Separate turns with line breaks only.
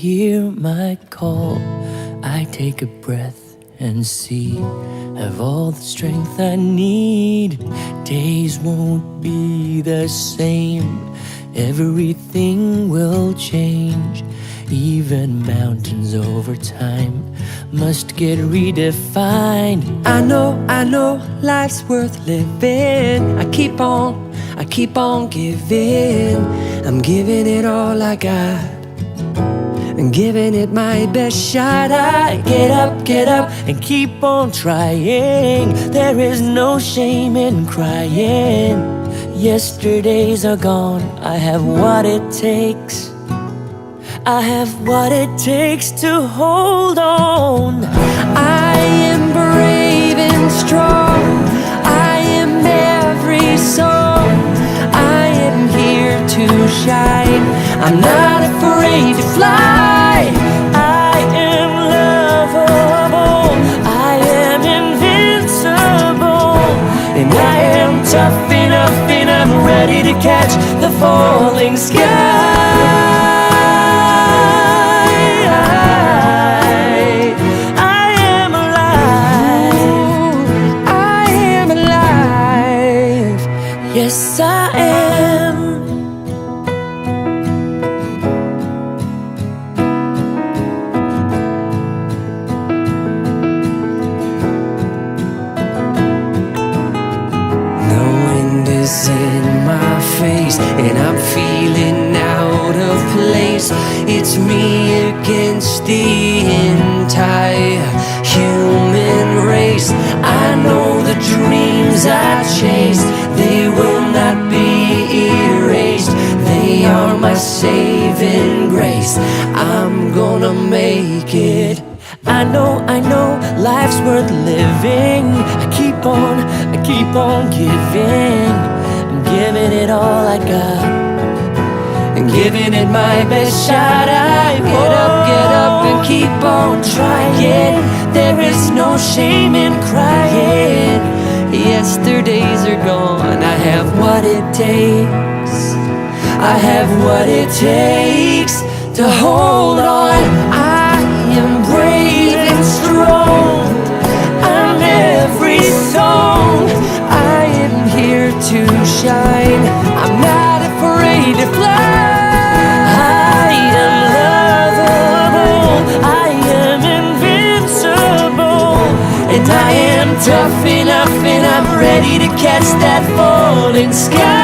hear my call, I take a breath and see have all the strength I need. Days won't be the same, everything will change. Even mountains over time must get redefined. I know life's worth living. I keep on giving. I'm giving it all I got, I'm giving it my best shot. I get up and keep on trying. There is no shame in crying. Yesterdays are gone, I have what it takes. I have what it takes to hold on. I am brave and strong, I am every song. I am here to shine, I'm not afraid to fly. I am lovable, I am invincible, and I am tough enough and I'm ready to catch the falling sky. Yes, I am. The wind is in my face and I'm feeling out of place. It's me against the entire human race. I know the dreams I chase, they will not be erased. They are my saving grace, I'm gonna make it. I know life's worth living. I keep on giving. I'm giving it all I got, I'm giving it my best shot. I get up and keep on trying. There is no shame in crying. Yesterdays are gone, I have what it takes. I have what it takes to hold on. I am brave and strong, I'm every song. I am here to shine, I'm not afraid to fly. I am lovable, I am invincible, and I am tough enough and I'm ready to catch that falling sky.